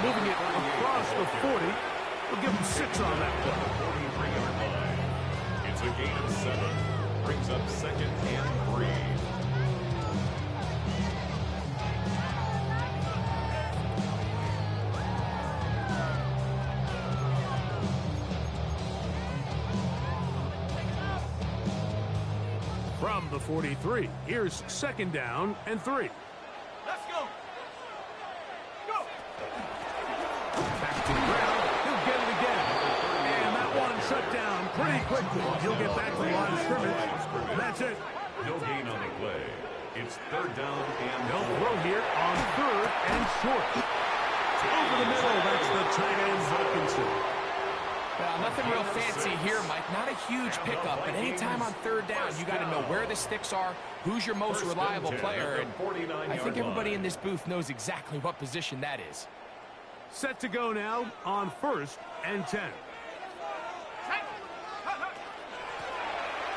moving it across the 40. We'll give him 6 on that play. 43-yard line. It's a gain of 7. Brings up 2nd and 3. From the 43, here's 2nd down and 3. Let's go. Go. Back to Brown. He'll get it again. And that one shut down pretty quickly. He'll get back to the line of scrimmage. That's it. No gain on the play. It's 3rd down and They'll throw here on 3rd and short. Over the middle, that's the tight end, Hockenson. Well, nothing real fancy here, Mike. Not a huge pickup, but anytime on 3rd down, you got to know where the sticks are, who's your most reliable player, and I think everybody in this booth knows exactly what position that is. Set to go now on 1st and 10.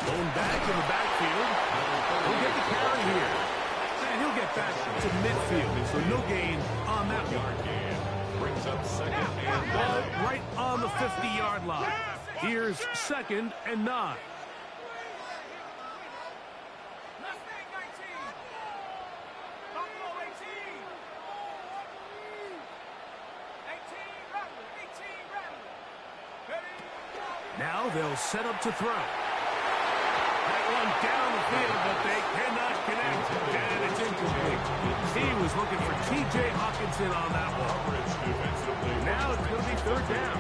Going back in the backfield. He'll get the carry here. And he'll get back to midfield, so no gain on that one. brings up 2nd and 9. Right on the 50-yard line. Here's 2nd and 9. Now they'll set up to throw. That one down the field, but they cannot connect, and it's incomplete. He was looking for T.J. Hockenson on that one. Now it's going to be 3rd down.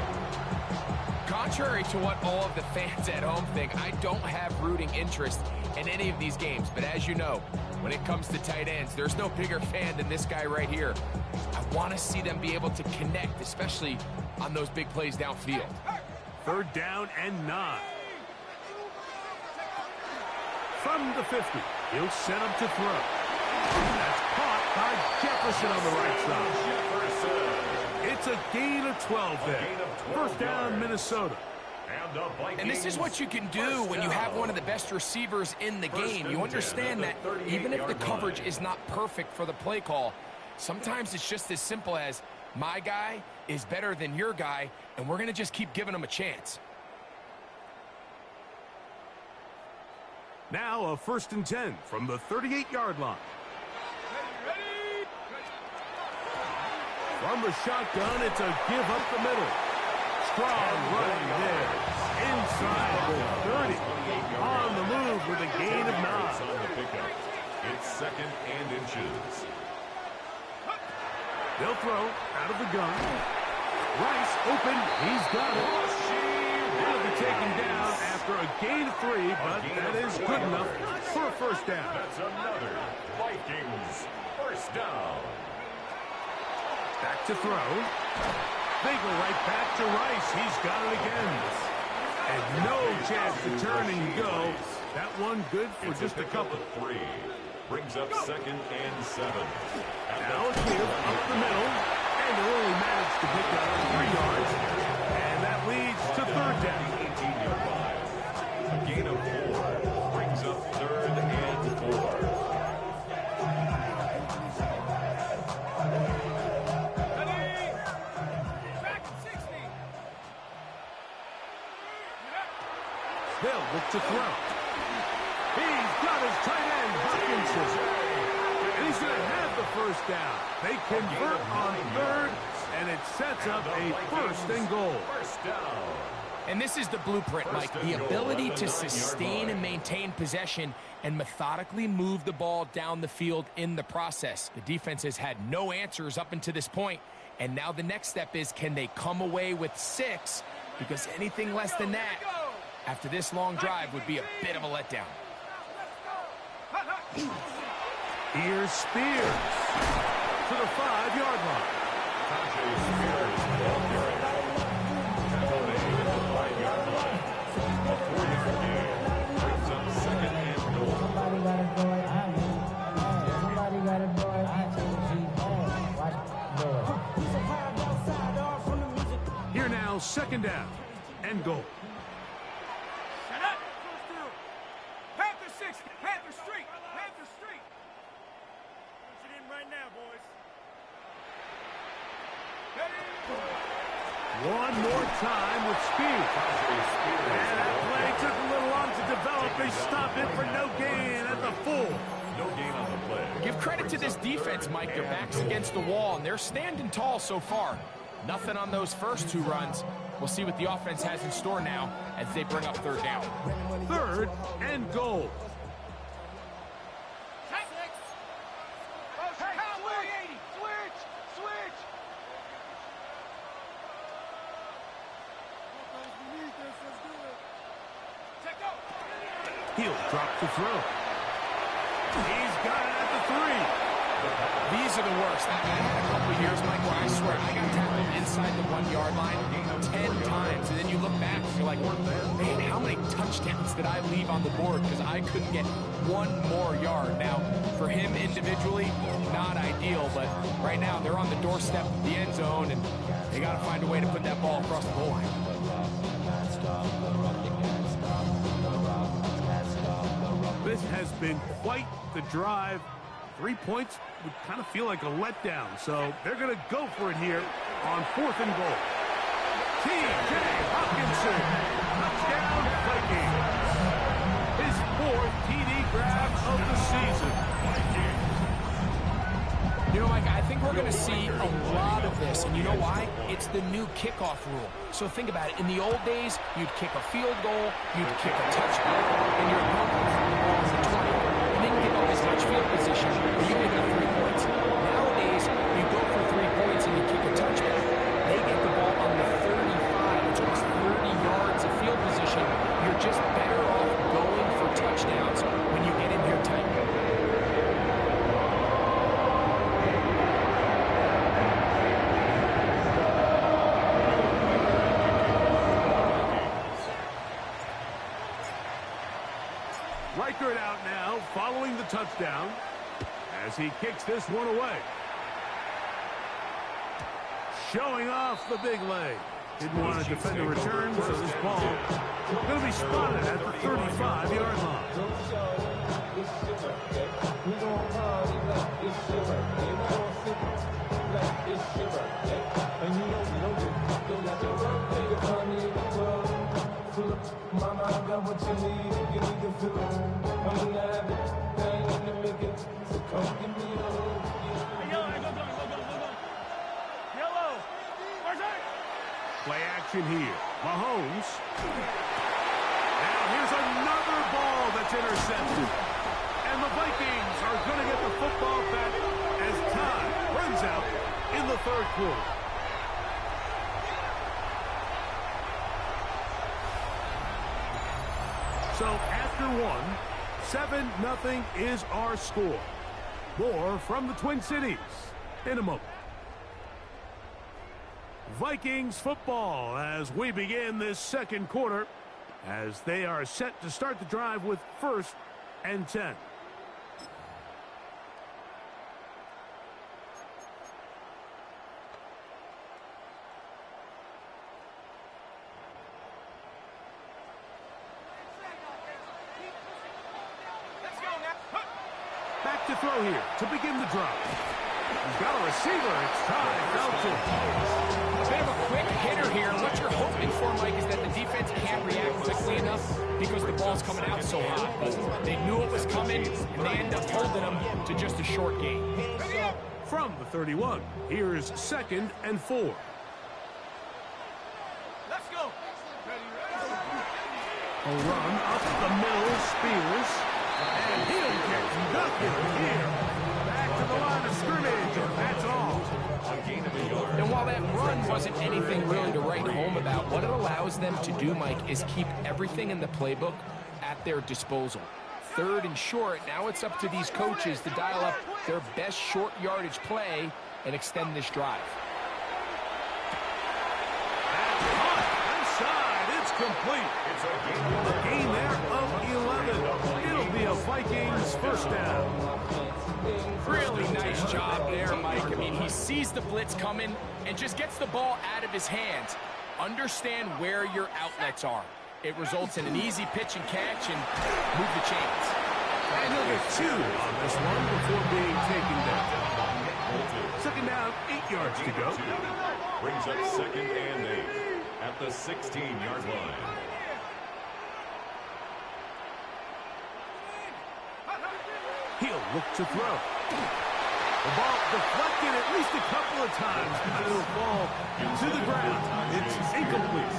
Contrary to what all of the fans at home think, I don't have rooting interest in any of these games. But as you know, when it comes to tight ends, there's no bigger fan than this guy right here. I want to see them be able to connect, especially on those big plays downfield. 3rd down and 9. From the 50, he'll set up to throw. That's caught by Jefferson on the right side. It's a gain of 12 there. 1st down, Minnesota. And this is what you can do when you have one of the best receivers in the game. You understand that even if the coverage is not perfect for the play call, sometimes it's just as simple as my guy is better than your guy, and we're going to just keep giving him a chance. Now a 1st and 10 from the 38-yard line. From the shotgun, it's a give up the middle. Strong running there. Inside the 30. On the move with a gain of 9. It's 2nd and inches. They'll throw out of the gun. Rice open. He's got it. He'll be taken down after a gain of 3, but that is good enough for a 1st down. That's another Vikings 1st down. Back to throw. They go right back to Rice. He's got it again. And no chance to turn and go. That one good for just a couple. 3. Brings up 2nd and 7. Now a give up the middle. And they only managed to pick up 3 yards. And that leads to 3rd down. 18-yard line. A gain of 4. Brings up 3rd and 4. They'll look to throw. He's got his tight end, Hockenson. And he's going to have the 1st down. They convert on 3rd, and it sets up a 1st and goal. 1st down. And this is the blueprint, Mike. The ability to sustain and maintain possession and methodically move the ball down the field in the process. The defense has had no answers up until this point, and now the next step is, can they come away with 6? Because anything less than that after this long drive would be a bit of a letdown. Here's Spears to the 5-yard line. Here now, 2nd down and goal. Panther 6, Panther Street, Panther Street. Put it in right now, boys. One more time with speed. And that play took a little long to develop. They stop it for no gain at the full. No gain on the play. Give credit to this defense, Mike. Their back's against the wall, and they're standing tall so far. Nothing on those first two runs. We'll see what the offense has in store now as they bring up third down. 3rd and goal. He'll drop the throw. He's got it at the 3. These are the worst. I had a couple of years, Mike, where I swear I got tackled inside the 1-yard line 10 times. And then you look back and you're like, man, how many touchdowns did I leave on the board because I couldn't get one more yard? Now, for him individually, not ideal. But right now, they're on the doorstep of the end zone, and they got to find a way to put that ball across the goal line. This has been quite the drive. 3 points would kind of feel like a letdown. So they're going to go for it here on 4th and goal. T.J. Hockenson, touchdown Vikings. His 4th TD grab of the season. You know, Mike, I think we're going to see a lot of this, and you know why? It's the new kickoff rule. So think about it. In the old days, you'd kick a field goal, you'd kick a touchdown, and your opponent would throw the ball as a 20. And then you give up as much field position, and you pick up 3 points. Nowadays, you go for 3 points and you kick a touchdown. They get the ball on the 35, which is 30 yards of field position. You're just better off going for touchdowns when you get in here tight. Reichert out now, following the touchdown, as he kicks this one away. Showing off the big leg. Didn't want to defend the return, so this ball going to be spotted at the 35-yard line. Mama, I got what you need. You need to feel it. I'm gonna have it. I ain't gonna make it. So come give me a hug. Yellow. Where's that? Play action here. Mahomes. Now here's another ball that's intercepted. And the Vikings are going to get the football back as time runs out in the 3rd quarter. So after 7-0 is our score. More from the Twin Cities in a moment. Vikings football as we begin this 2nd quarter, as they are set to start the drive with 1st and 10. Back to throw here to begin the drive. He's got a receiver. It's Ty Felton. A bit of a quick hitter here. What you're hoping for, Mike, is that the defense can't react quickly enough because the ball's coming out so hot. But they knew it was coming, and they end up holding them to just a short gain. From the 31, here's 2nd and 4. Let's go. A run up the middle, Spears. And he'll get nothing here. Back to the line of scrimmage, and that's all. And while that run wasn't anything really to write home about, what it allows them to do, Mike, is keep everything in the playbook at their disposal. 3rd and short, now it's up to these coaches to dial up their best short yardage play and extend this drive. Inside, it's complete. A gain there of 11. It'll be a Vikings 1st down. Really nice job there, Mike. I mean, he sees the blitz coming and just gets the ball out of his hands. Understand where your outlets are. It results in an easy pitch and catch and move the chains. And he'll get 2 on this one before being taken down. 2nd down, 8 yards to go. Brings up 2nd and 8 at the 16-yard line. He'll look to throw. The ball deflected at least a couple of times, but it'll fall to the ground. It's incomplete.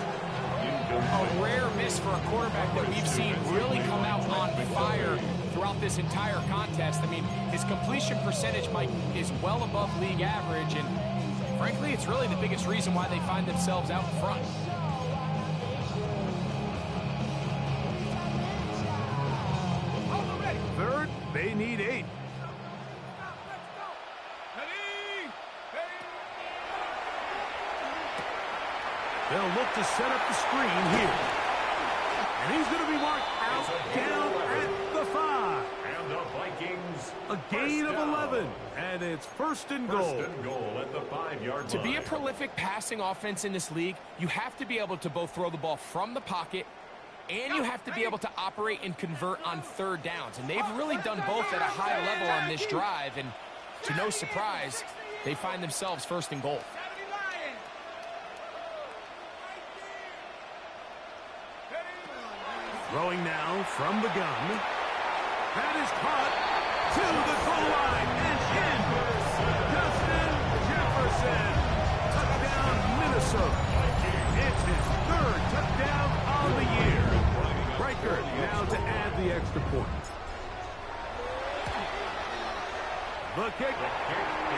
A rare miss for a quarterback that we've seen really come out on fire throughout this entire contest. I mean, his completion percentage, Mike, is well above league average, and frankly, it's really the biggest reason why they find themselves out in front. Third, they need 8. They'll look to set up the screen here. And he's going to be marked out down at the 5. And the Vikings. A gain of 11. And it's first and goal. First and goal at the 5-yard line. To be a prolific passing offense in this league, you have to be able to both throw the ball from the pocket and you have to be able to operate and convert on 3rd downs. And they've really done both at a high level on this drive. And to no surprise, they find themselves first and goal. Throwing now from the gun. That is caught to the goal line and in. Justin Jefferson. Touchdown, Minnesota. It's his 3rd touchdown on the year. Riker now to add the extra point. The kick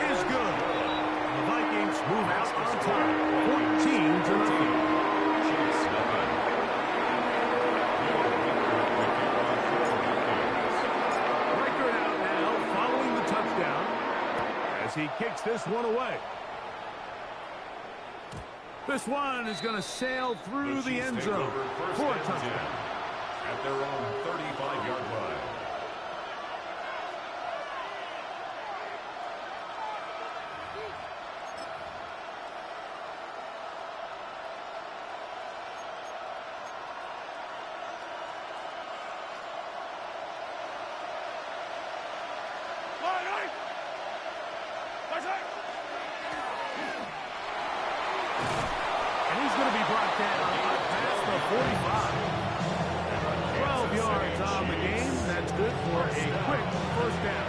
is good. The Vikings move out on top, 14-0. As he kicks this one away. This one is going to sail through the end zone for a touchdown. At their own 35-yard line. And he's going to be brought down past the 45. 12 yards on the game. That's good for a quick first down.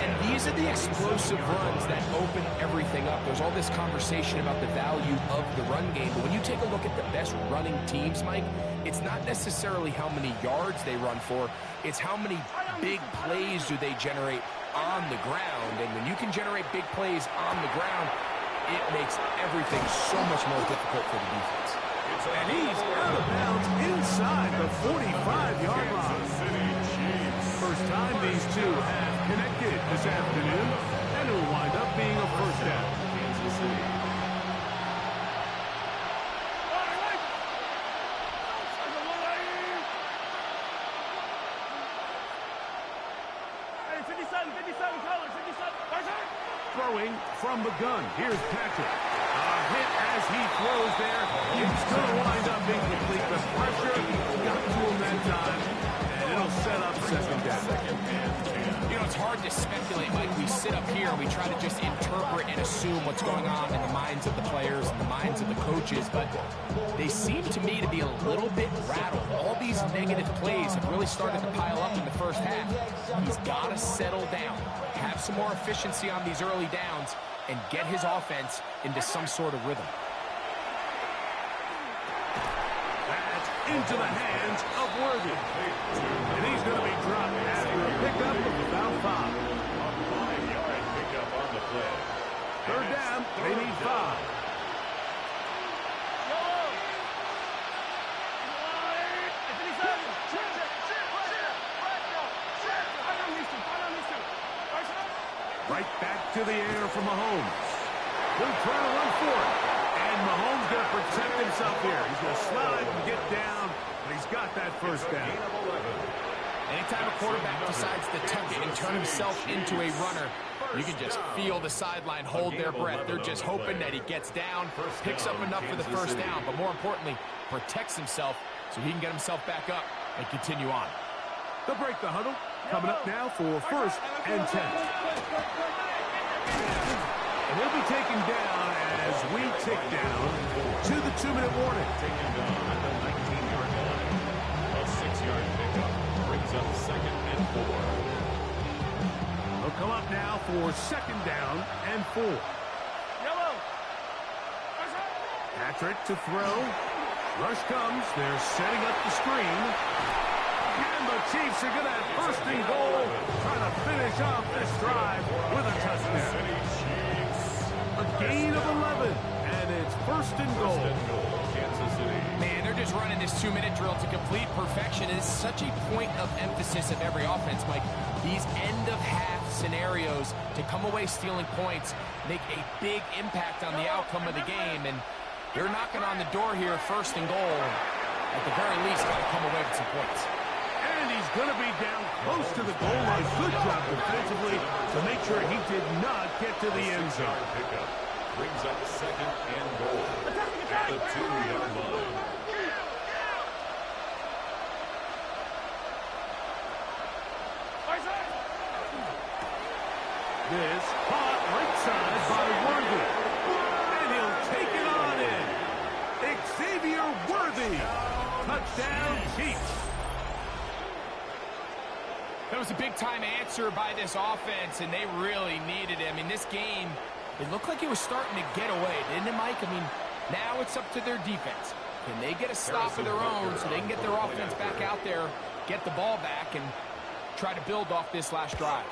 And these are the explosive runs that open everything up. There's all this conversation about the value of the run game, but when you take a look at the best running teams, Mike, it's not necessarily how many yards they run for, it's how many big plays do they generate on the ground. And when you can generate big plays on the ground, it makes everything so much more difficult for the defense. And he's out of bounds inside the 45-yard line. First time these two have connected this afternoon, and it will wind up being a first down. Kansas City. Throwing from the gun. Here's Patrick. A hit as he throws there. It's going to wind up incomplete. The pressure got to him that time, and it'll set up second down. You know, it's hard to speculate, Mike. We sit up here and we try to just interpret and assume what's going on in the minds of the players and the minds of the coaches, but they seem to me to be a little bit rattled. All these negative plays have really started to pile up in the first half. He's got to settle down, have some more efficiency on these early downs, and get his offense into some sort of rhythm. That's into the hands of Worthy. And he's going to be dropped after a pickup of about 5. A 5-yard pickup on the play. Third down, they need 5. Right back to the air for Mahomes. He'll try to run for it. And Mahomes going to protect himself here. He's going to slide and get down, but he's got that first down. Anytime a quarterback decides to tuck it and turn himself into a runner, you can just feel the sideline hold their breath. They're just hoping that he gets down, picks up enough for the first down, but more importantly, protects himself so he can get himself back up and continue on. They'll break the huddle. Coming up now for first and 10. And he'll be taken down as we tick down to the 2-minute warning. Taken down at the 19-yard line. A 6-yard pickup brings up 2nd and 4. They'll come up now for 2nd down and 4. Yellow. Patrick to throw. Rush comes. They're setting up the screen. And the Chiefs are going to have 1st and goal, trying to finish off this drive with a touchdown. A gain of 11, and it's 1st and goal. Kansas City. Man, they're just running this 2-minute drill to complete perfection. It is such a point of emphasis of every offense, Mike. These end-of-half scenarios to come away stealing points make a big impact on the outcome of the game, and they're knocking on the door here, 1st and goal. At the very least, got to come away with some points. And he's going to be down close to the goal line. Good job defensively to make sure he did not get to the end zone. Pickup brings up 2nd and goal at the 2-yard line. This caught right side by Worthy. And he'll take it on in. Xavier Worthy. Touchdown, Chiefs. That was a big-time answer by this offense, and they really needed it. I mean, this game, it looked like it was starting to get away, didn't it, Mike? I mean, now it's up to their defense. Can they get a stop of their own so they can get their offense back out there, get the ball back, and try to build off this last drive?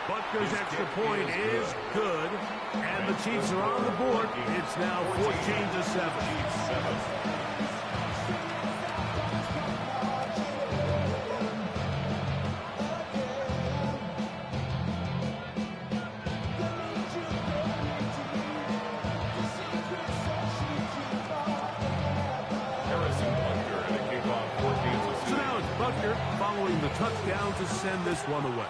Butker's extra point is good, and the Chiefs are on the board. It's now 14-7. So now it's Butker following the touchdown to send this one away.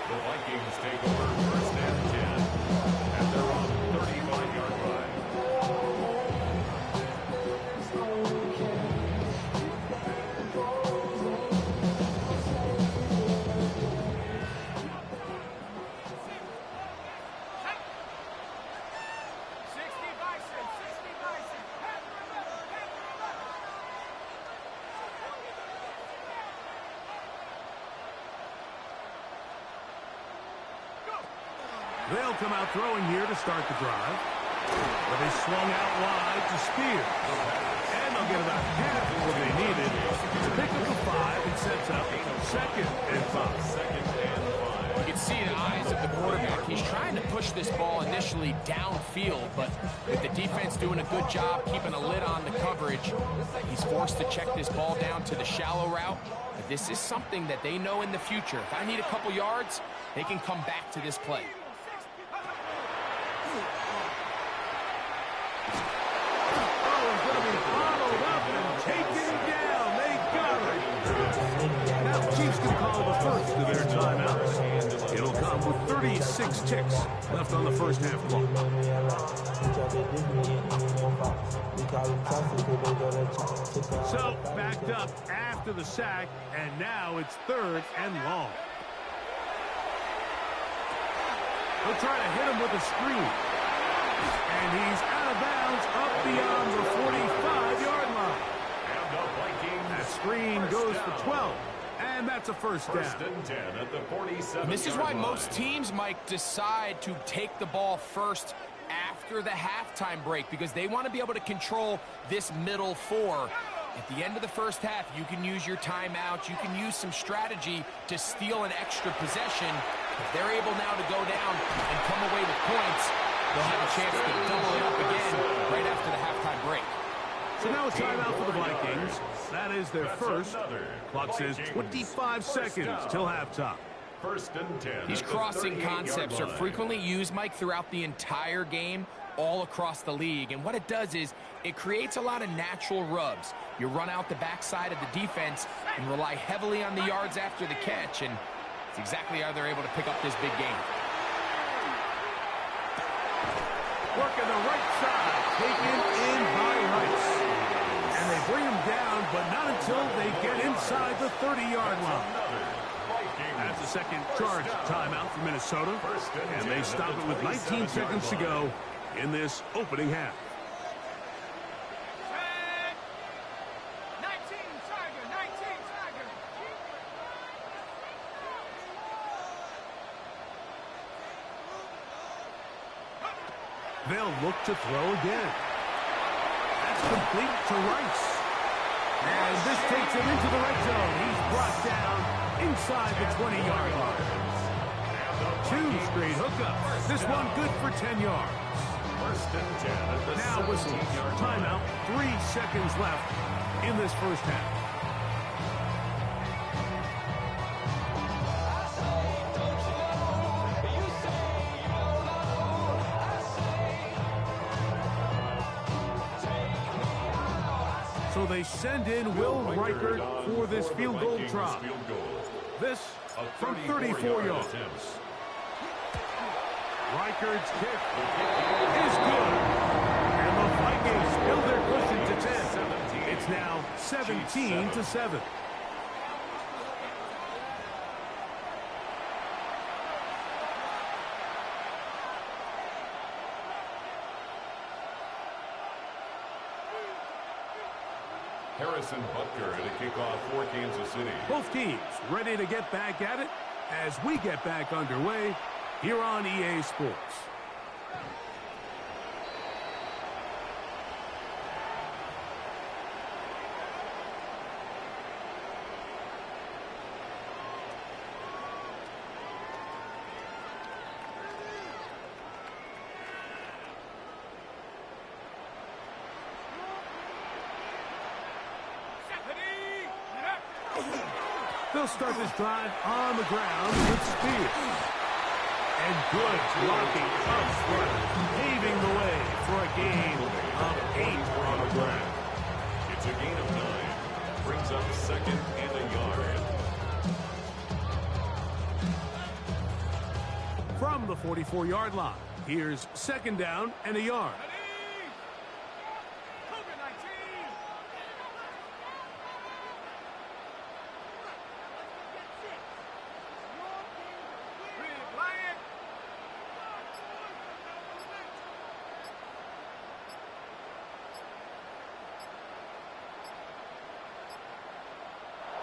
The Vikings take over 1st and 10 at their own 35-yard line. They'll come out throwing here to start the drive. But they swung out wide to Spears. And they'll get about half of what they needed to pick up the 5 and sets up 2nd and 5. You can see the eyes of the quarterback. He's trying to push this ball initially downfield, but with the defense doing a good job keeping a lid on the coverage, he's forced to check this ball down to the shallow route. But this is something that they know in the future. If I need a couple yards, they can come back to this play. Chiefs can call the first of their timeouts. It'll come with 36 ticks left on the first half clock. So, backed up after the sack, and now it's 3rd and long. They'll try to hit him with a screen. And he's out of bounds up beyond the 45-yard line. That screen goes for 12. And that's a 1st down. 1st and 10 at the 47. And this is why most teams, Mike, decide to take the ball first after the halftime break, because they want to be able to control this middle 4. At the end of the first half, you can use your timeout. You can use some strategy to steal an extra possession. If they're able now to go down and come away with points, they'll have a chance to double it up again right after the halftime break. So now a timeout for the Vikings. That is their first. Clock says 25 seconds till halftime. 1st and 10. These crossing concepts are frequently used, Mike, throughout the entire game, all across the league. And what it does is it creates a lot of natural rubs. You run out the backside of the defense and rely heavily on the yards after the catch, and it's exactly how they're able to pick up this big game. Working the right side, taken in by Rice. And they bring him down, but not until they get inside the 30-yard line. That's a The second charge timeout for Minnesota. And they stop it with 19 seconds to go in this opening half. 19 Tiger, 19 Tiger. They'll look to throw again. That's complete to Rice. And this takes him into the red zone. He's brought down inside the 20-yard line. 2 straight hookups. This one good for 10 yards. Now whistles. Timeout. 3 seconds left in this first half. So they send in Will Reichert for this field goal try. This from 34 yards. Reichert's kick is good. And the Vikings build their cushion to 10. It's now 17-7. Harrison Butker to kick off for Kansas City. Both teams ready to get back at it as we get back underway here on EA Sports. They'll start this drive on the ground with Spears. And good blocking up front, paving the way for a gain of 8 on the ground. It's a gain of 9. Brings up 2nd and a yard. From the 44-yard line, here's 2nd down and a yard.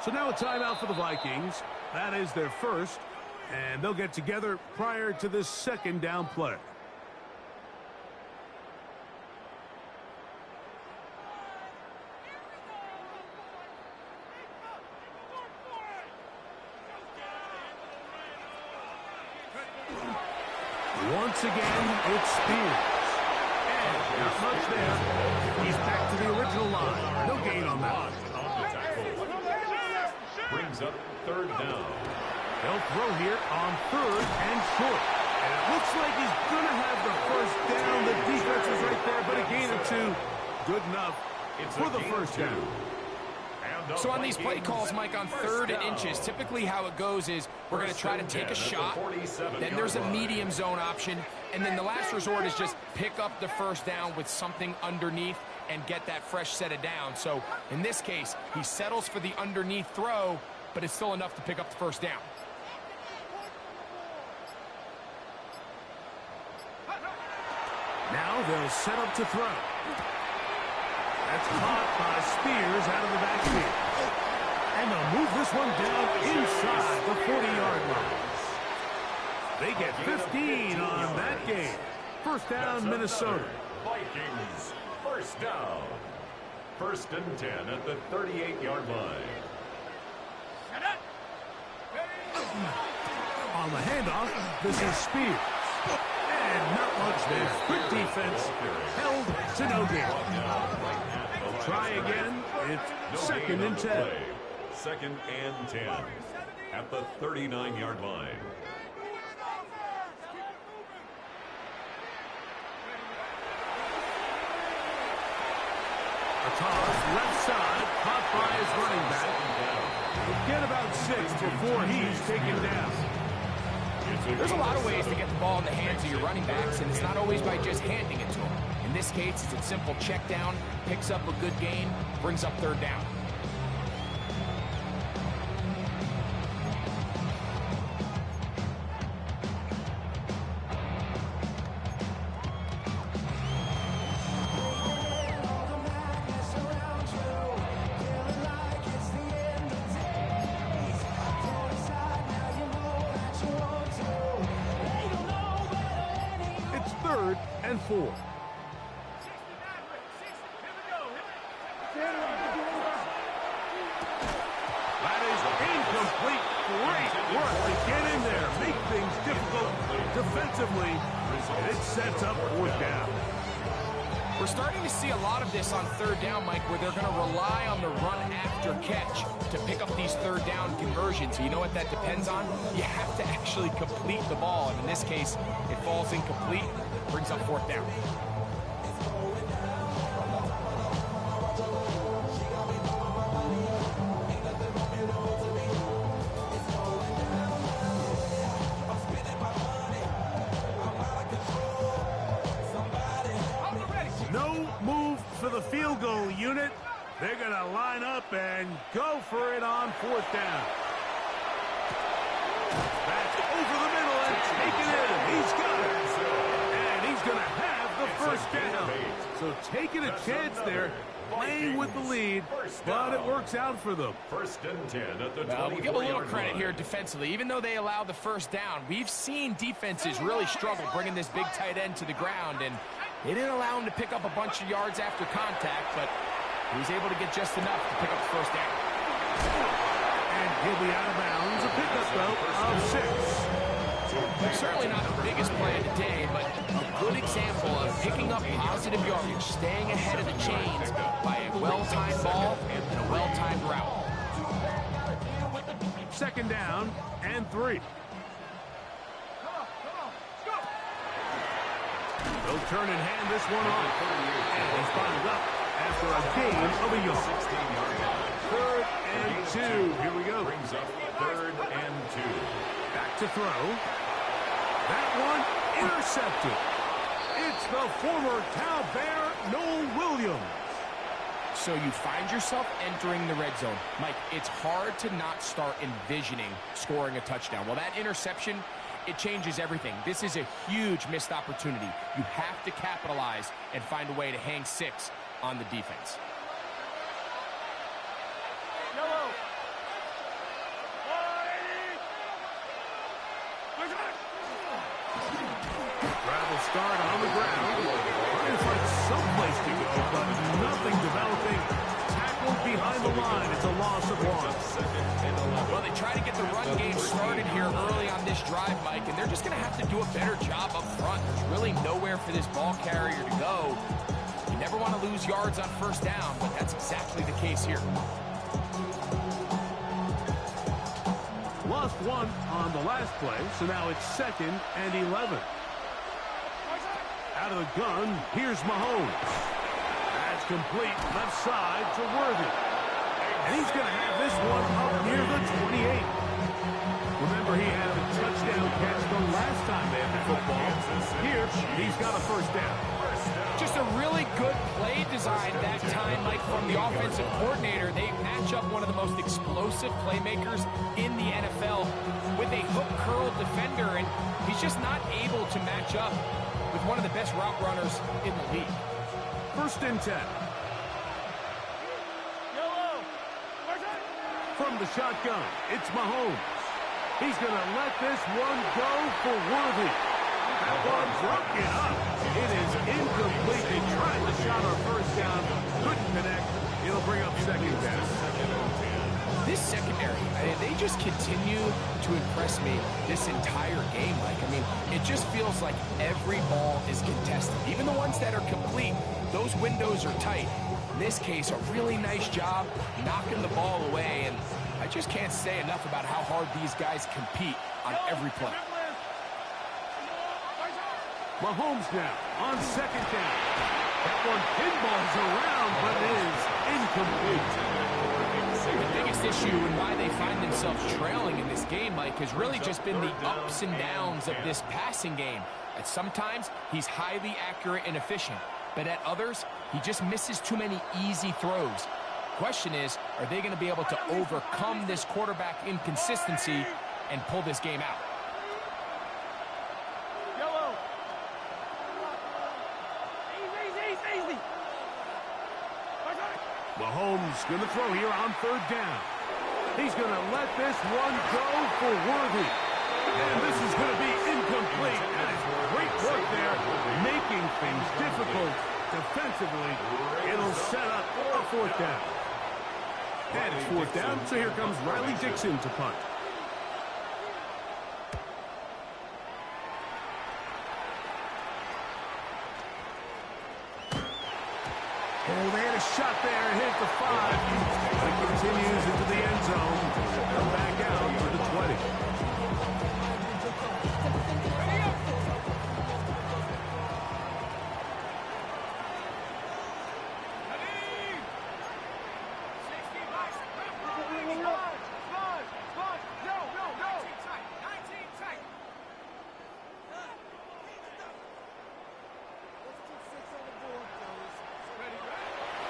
So now a timeout for the Vikings. That is their first, and they'll get together prior to this 2nd down play. Once again, it's Spears. And not much there. He's back to the original line. No gain on that. Brings up 3rd down. They'll throw here on 3rd and short. And it looks like he's going to have the first down. The defense is right there, but a gain or 2. Good enough for the first down. So on these play calls, Mike, on 3rd and inches, typically how it goes is we're going to try to take a shot, then there's a medium zone option, and then the last resort is just pick up the first down with something underneath and get that fresh set of down. So in this case, he settles for the underneath throw, but it's still enough to pick up the first down. Now they'll set up to throw. That's caught by Spears out of the backfield. And they'll move this one down inside the 40-yard line. They get 15 on that game. First down, Minnesota. Vikings, first down. 1st and 10 at the 38-yard line. On the handoff, this is Spears. And not much there. Good defense. Held to no gain. Try again. It's 2nd and 10. 2nd and 10 at the 39-yard line. A toss left side, caught by his running back. He'll get about 6 before he's taken down. There's a lot of ways to get the ball in the hands of your running backs, and it's not always by just handing it to them. In this case, it's a simple check down, picks up a good gain, brings up 3rd down. 4. That is incomplete. Great work to get in there, make things difficult defensively, and it sets up 4th down. We're starting to see a lot of this on 3rd down, Mike, where they're going to rely on the run after catch to pick up these 3rd down conversions. So you know what that depends on? You have to actually complete the ball, and in this case, it falls incomplete, brings up 4th down. No move for the field goal unit. They're going to line up and go for it on 4th down. That's over the middle and taken in. He's got it. And he's going to have the 1st down. So taking a chance there, playing with the lead, but it works out for them. 1st and 10 at the 24-yard line. We'll give a little credit here defensively. Even though they allow the 1st down, we've seen defenses really struggle bringing this big tight end to the ground, and they didn't allow him to pick up a bunch of yards after contact, but he was able to get just enough to pick up the 1st down. And he'll be out of bounds. A pickup, though, of 6. Certainly not the biggest play of the day, but a good example of picking up positive yardage, staying ahead of the chains by a well-timed ball and a well-timed route. 2nd down and 3. They'll turn and hand this one off. And he's bottled up after a gain of a yard. 16-yard line. 3rd and 2. Here we go. Brings up 3rd and 2. Back to throw. That one intercepted. It's the former Cal Bear, Noel Williams. So you find yourself entering the red zone. Mike, it's hard to not start envisioning scoring a touchdown. Well, that interception, it changes everything. This is a huge missed opportunity. You have to capitalize and find a way to hang 6 on the defense. Gravel start on the ground. Trying to find someplace to go, but nothing developing. Tackled behind the line. It's a loss of 1. Well, they try to get the run game started here early on this drive, Mike, and they're just going to have to do a better job up front. There's really nowhere for this ball carrier to go. You never want to lose yards on 1st down, but that's exactly the case here. Lost 1 on the last play, so now it's 2nd and 11. Out of the gun, here's Mahomes. That's complete, left side to Worthy. And he's going to have this one up near the 28. Remember, he had a touchdown catch the last time they had the football. Here, he's got a 1st down. Just a really good play design that time, Mike, from the offensive coordinator. They match up one of the most explosive playmakers in the NFL with a hook curl defender, and he's just not able to match up with one of the best route runners in the league. 1st and 10. From the shotgun, it's Mahomes. He's going to let this one go for Worthy. That one broken up. It is incomplete. They tried the shot on 1st down. Couldn't connect. It'll bring up 2nd down. This secondary, they just continue to impress me this entire game, Mike. I mean, it just feels like every ball is contested. Even the ones that are complete, those windows are tight. In this case, a really nice job knocking the ball away, and I just can't say enough about how hard these guys compete on every play. Mahomes now on 2nd down. That one pinballs around, but it is incomplete. The biggest issue and why they find themselves trailing in this game, Mike, has really just been the ups and downs of this passing game. At sometimes, he's highly accurate and efficient, but at others, he just misses too many easy throws. Question is, are they going to be able to overcome this quarterback inconsistency and pull this game out? Mahomes going to throw here on 3rd down. He's going to let this one go for Worthy. And this is going to be incomplete. That is great work there, making things difficult defensively. It'll set up a fourth down. And it's fourth down, so here comes Riley Dixon to punt. Oh, they had a shot there and hit the 5. It continues into the end zone. Come back out to the 20.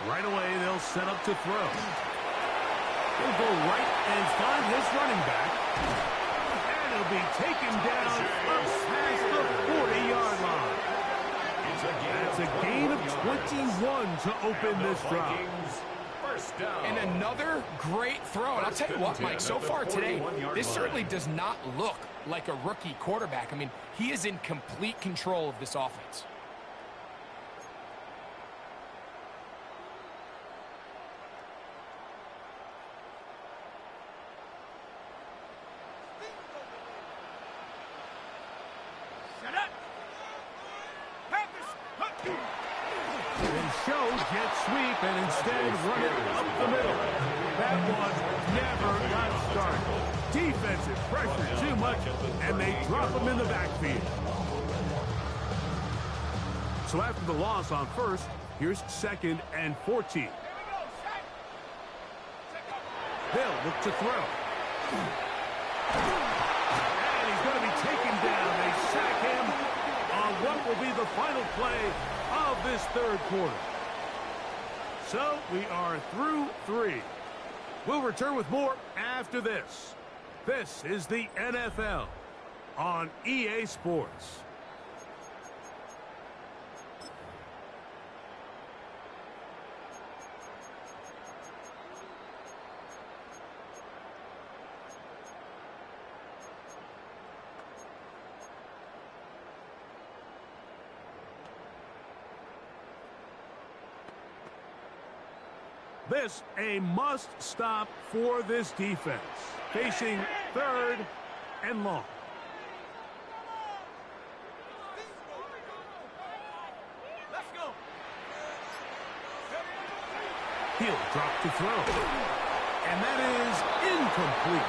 Right away, they'll set up to throw. He'll go right and find his running back. And he'll be taken down up past the 40-yard line. That's a gain of 21 to open this drive. And another great throw. And I'll tell you what, Mike, so far today, this certainly does not look like a rookie quarterback. I mean, he is in complete control of this offense. Jet sweep and instead run it up the middle. That one never got started. Defensive pressure too much, and they drop him in the backfield. So after the loss on first, here's 2nd and 14. They'll look to throw. And he's going to be taken down. They sack him on what will be the final play of this third quarter. So we are through 3. We'll return with more after this. This is the NFL on EA Sports. This a must-stop for this defense. Facing 3rd and long. Let's go. He'll drop to throw. And that is incomplete.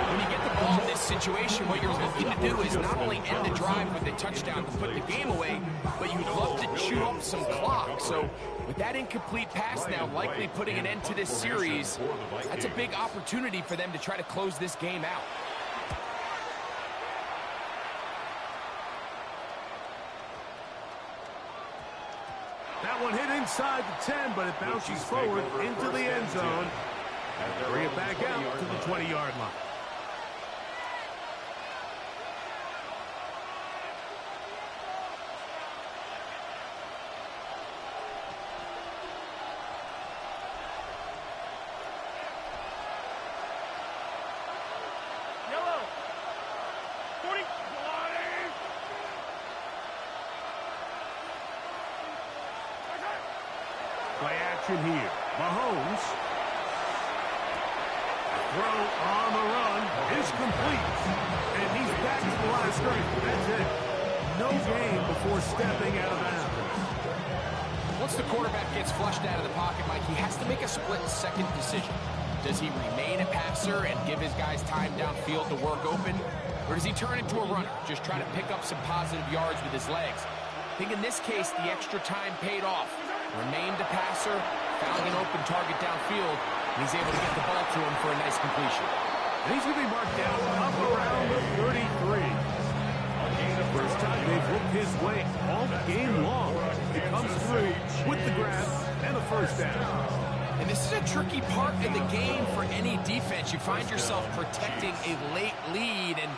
When you get the ball in this situation, what you're looking to do is not only end the drive with a touchdown to put the game away, but you'd love to chew up some clock. So with that incomplete pass now likely putting an end to this series, that's a big opportunity for them to try to close this game out. That one hit inside the 10, but it bounces forward into the end zone. Bring it back out to the 20-yard line. Yellow. 40. Play action here. Mahomes. Throw on the run is complete. And he's back to the line of scrimmage. That's it. No gain before stepping out of bounds. Once the quarterback gets flushed out of the pocket, Mike, he has to make a split-second decision. Does he remain a passer and give his guys time downfield to work open? Or does he turn into a runner, just try to pick up some positive yards with his legs? I think in this case, the extra time paid off. Remained a passer, found an open target downfield, and he's able to get the ball to him for a nice completion. And he's going to be marked down up around the 33. First time they've looked his way all game long. He comes through with the grab and the first down. And this is a tricky part of the game for any defense. You find yourself protecting a late lead, and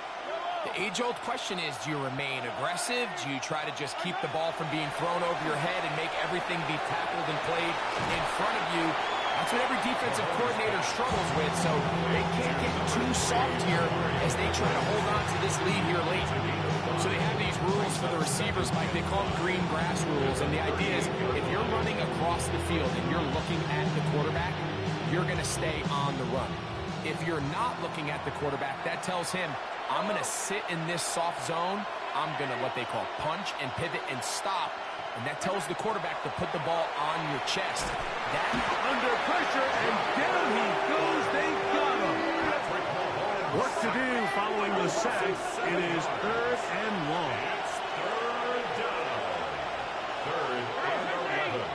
the age-old question is, do you remain aggressive? Do you try to just keep the ball from being thrown over your head and make everything be tackled and played in front of you? That's what every defensive coordinator struggles with, so they can't get too soft here as they try to hold on to this lead here late. So they have these rules for the receivers, Mike. They call them green grass rules, and the idea is if you're running across the field and you're looking at the quarterback, you're going to stay on the run. If you're not looking at the quarterback, that tells him, I'm going to sit in this soft zone. I'm going to what they call punch and pivot and stop. And that tells the quarterback to put the ball on your chest. That under pressure, and down he goes. They got him. Work to do following the sack. It is 3rd and long. It's 3rd down. 3rd and 11.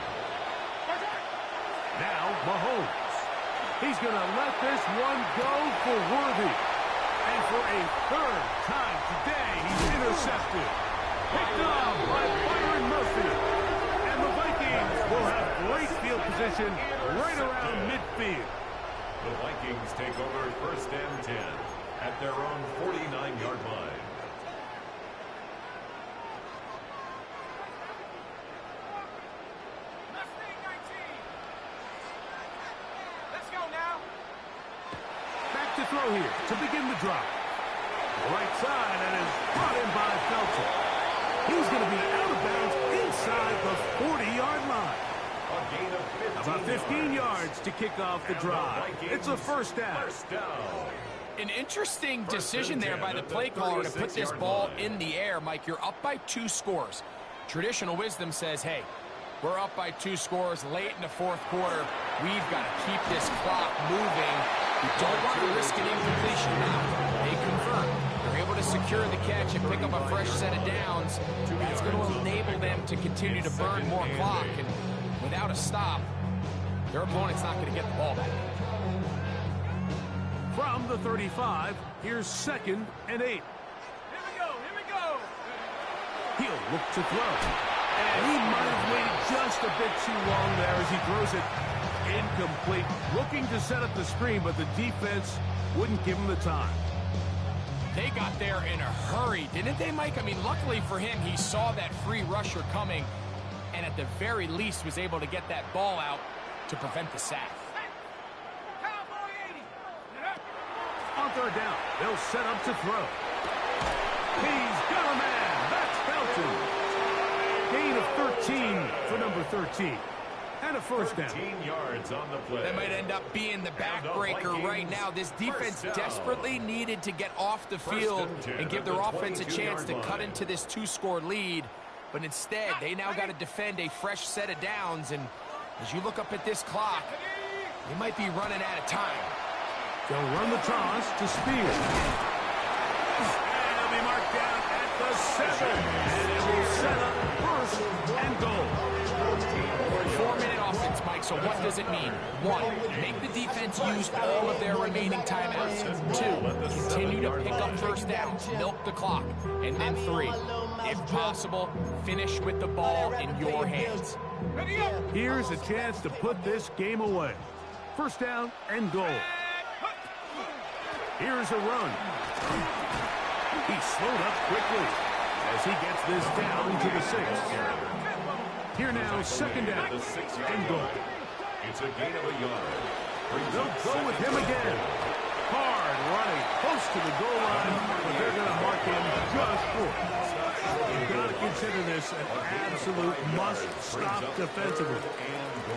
Now Mahomes. He's going to let this one go for Worthy. And for a 3rd time today, he's intercepted. Picked off by Byron Murphy. And the Vikings will have great field position right around midfield. The Vikings take over 1st and 10 at their own 49-yard line. Let's go now. Back to throw here to begin the drive. Right side, and is brought in by Felton. He's going to be out of bounds inside the 40-yard line. A gain of 15 About 15 yards to kick off the drive. It's a 1st down. 1st down. An interesting decision there by the play caller to put this ball in the air. Mike, you're up by 2 scores. Traditional wisdom says, hey, we're up by 2 scores late in the 4th quarter. We've got to keep this clock moving. We don't want to risk an incompletion now. They convert. They're able to secure the catch and pick up a fresh set of downs. That's going to enable them to continue to burn more clock. And without a stop, their opponent's not going to get the ball back. From the 35, here's 2nd and 8. Here we go. Here we go. He'll look to throw. And he might have waited just a bit too long there as he throws it incomplete. Looking to set up the screen, but the defense wouldn't give him the time. They got there in a hurry, didn't they, Mike? I mean, luckily for him, he saw that free rusher coming and at the very least was able to get that ball out to prevent the sack. Cowboy 80. On 3rd down, they'll set up to throw. He's got a man. That's Felton. Gain of 13 for number 13. And a 1st down. 13 yards on the play. That might end up being the backbreaker right now. This defense desperately needed to get off the field and give their offense a chance to cut into this 2-score lead. But instead, they now got to defend a fresh set of downs. And as you look up at this clock, they might be running out of time. They'll run the toss to Spears. And he'll be marked down at the 7. And it will set up 1st and goal. 4-minute offense, Mike, so what does it mean? 1, make the defense use all of their remaining timeouts. 2, continue to pick up 1st downs, milk the clock. And then 3, if possible, finish with the ball in your hands. Here's a chance to put this game away. 1st down and goal. Here's a run. He slowed up quickly as he gets this down to the 6. Here now, 2nd down and goal. It's a gain of a yard. They'll go with him again. Hard running, close to the goal line, but they're going to mark him just short. You've got to consider this an absolute must-stop defensively.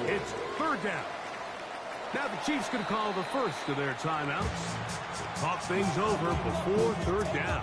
It's 3rd down. Now the Chiefs can call the first of their timeouts. Talk things over before 3rd down.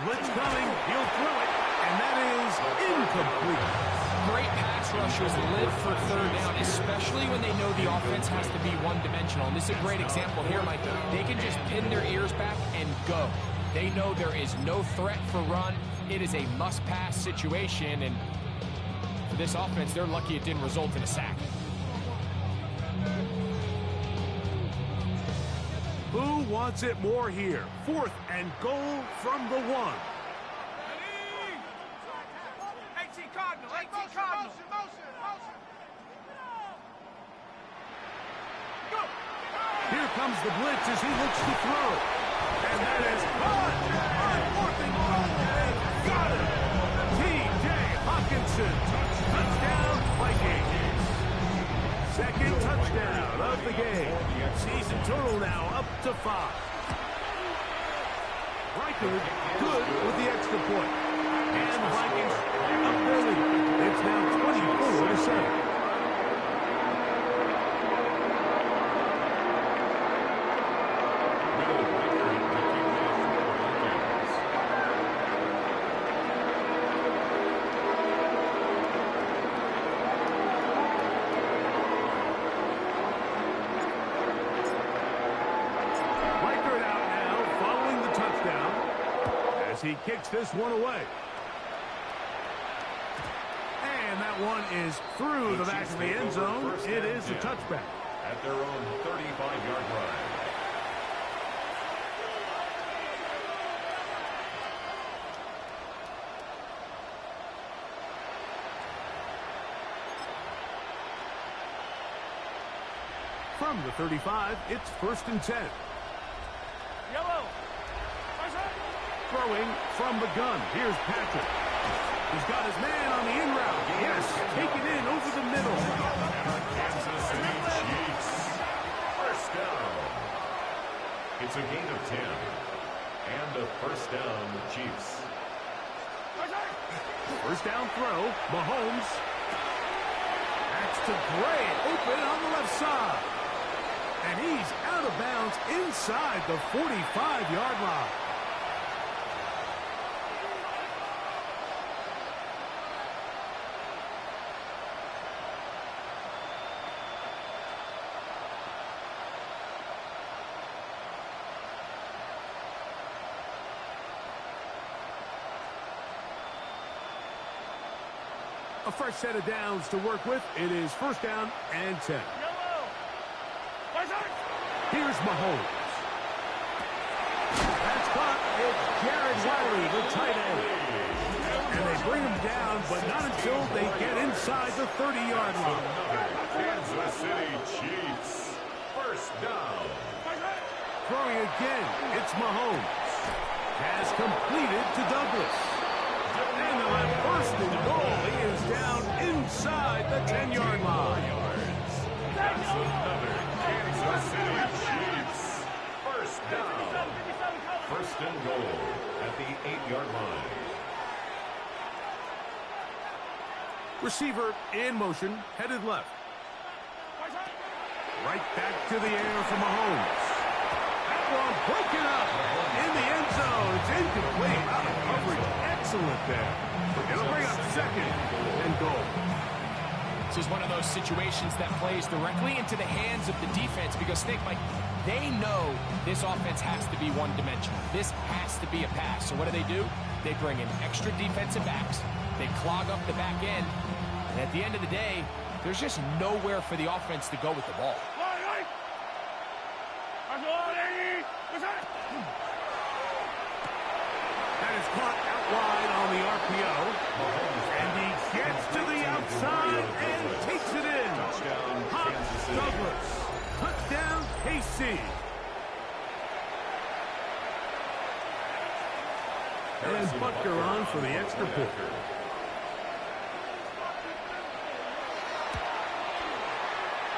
Blitz coming, he'll throw it, and that is incomplete. Great pass rushers live for 3rd down, especially when they know the offense has to be one-dimensional. And this is a great example here, Mike. They can just pin their ears back and go. They know there is no threat for run. it is a must-pass situation, and for this offense, they're lucky it didn't result in a sack. Who wants it more here? 4th and goal from the 1. 18 Cardinal, 18 Cardinal. Go. Here comes the blitz as he looks to throw. And that is caught. On 4th and goal. And got it. T.J. Hockenson. Touchdown, Vikings. Second touchdown of the game. Season total now up to 5. Reichard good with the extra point. And the Vikings up their lead. It's now 24-7. He kicks this one away. And that one is through the back of the end zone. It is a touchback. At their own 35-yard line. From the 35, it's 1st and 10. Yellow. Throwing from the gun. Here's Patrick. He's got his man on the in route. Yes, take it in over the middle. Kansas City Chiefs. First down. It's a gain of 10. And a first down, Chiefs. First down throw. Mahomes. That's to Gray. Open on the left side. And he's out of bounds inside the 45-yard line. A fresh set of downs to work with. It is 1st down and 10. Here's Mahomes. That's caught. It's Jared Wiley, the tight end. And they bring him down, but not until they get inside the 30-yard line. Kansas City Chiefs. First down. Throwing again. It's Mahomes. Has completed to Douglas. And they'll have 1st and goal. He is down inside the 10-yard line. That's another Kansas City Chiefs. First down. 1st and goal at the 8-yard line. Receiver in motion, headed left. Right back to the air for Mahomes. That one broken up in the end zone. It's incomplete. Out of coverage. Excellent there. It'll bring up 2nd and goal. This is one of those situations that plays directly into the hands of the defense because, think, Mike, they know this offense has to be one-dimensional. This has to be a pass. So what do? They bring in extra defensive backs. They clog up the back end. And at the end of the day, there's just nowhere for the offense to go with the ball. That is caught out wide on the RPO. And he gets to the outside and takes it in. Hops Douglas. Touchdown, KC. And Butker on for the extra point.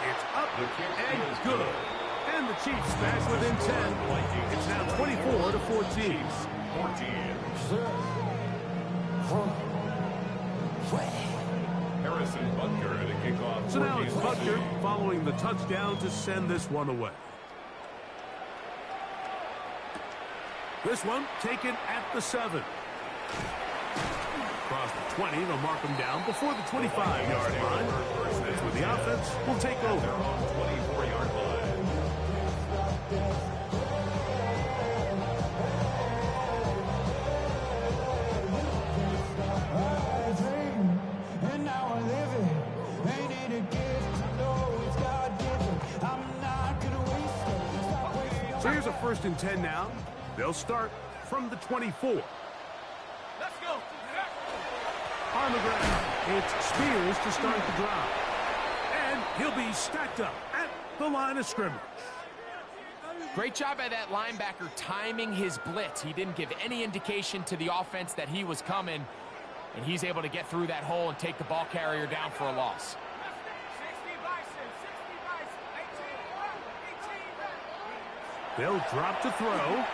It's up and good. And the Chiefs back within 10. It's now 24-14. Harrison Butker at a kickoff. So now it's Butker following the touchdown to send this one away. This one taken at the 7. Across the 20, they'll mark him down before the 25-yard line. That's where the offense will take over. Their own 24-yard line. So here's a 1st and 10 now. They'll start from the 24. Let's go. On the ground, it's Spears to start the drive. And he'll be stacked up at the line of scrimmage. Great job by that linebacker timing his blitz. He didn't give any indication to the offense that he was coming, and he's able to get through that hole and take the ball carrier down for a loss. 60 Bison, 18. They'll drop to throw.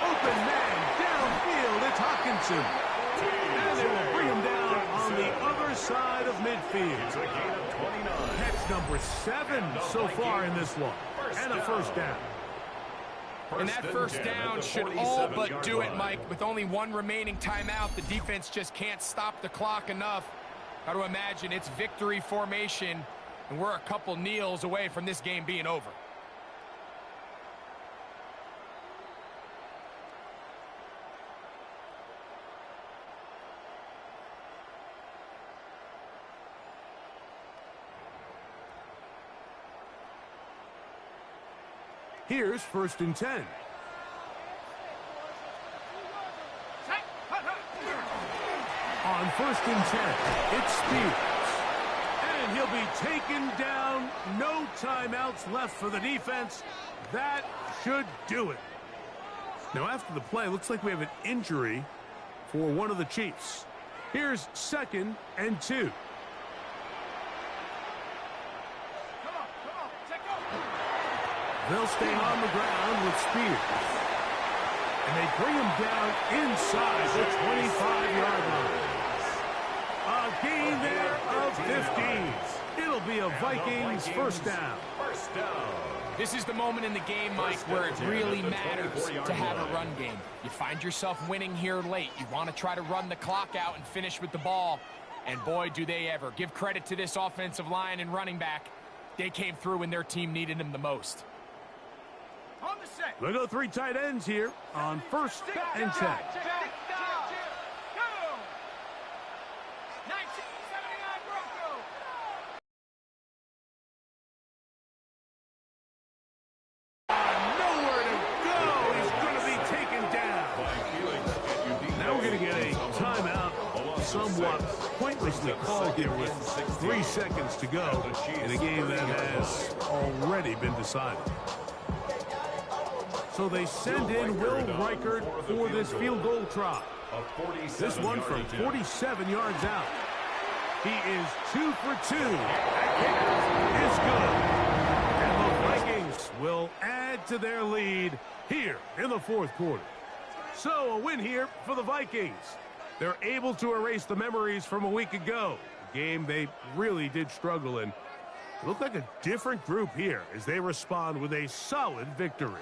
Open man downfield. It's Hockenson. And they will bring him down on the other side of midfield. It's a gain of 29. Catch number 7 so far in this one. And a 1st down. And that 1st down should all but do it, Mike. With only 1 remaining timeout, the defense just can't stop the clock enough. Got to imagine it's victory formation, and we're a couple kneels away from this game being over. Here's 1st and 10. On 1st and 10, it's Spears. And he'll be taken down. No timeouts left for the defense. That should do it. Now, after the play, looks like we have an injury for one of the Chiefs. Here's 2nd and 2. They'll stay on the ground with Spears. And they bring him down inside the 25-yard line. A gain there of 15. It'll be a Vikings 1st down. This is the moment in the game, Mike, where it really matters to have a run game. You find yourself winning here late. You want to try to run the clock out and finish with the ball. And boy, do they ever. Give credit to this offensive line and running back. They came through when their team needed them the most. On the set. They'll go 3 tight ends here on 1st and 10. Go. 1979 Bronco. Nowhere to go. He's going to be taken down. Now we're going to get a timeout, somewhat pointlessly called here with 3 seconds to go in a game that has already been decided. So they send in Will Reichert for this field goal try. This one from 47 yards out. He is 2 for 2. That kick is good. And the Vikings will add to their lead here in the 4th quarter. So a win here for the Vikings. They're able to erase the memories from a week ago. A game they really did struggle in. It looked like a different group here as they respond with a solid victory.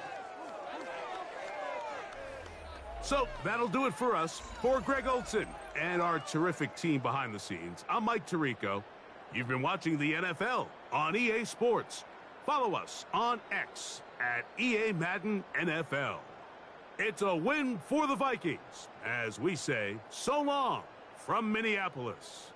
So that'll do it for us. For Greg Olsen and our terrific team behind the scenes, I'm Mike Tirico. You've been watching the NFL on EA Sports. Follow us on X at EA Madden NFL. It's a win for the Vikings as we say so long from Minneapolis.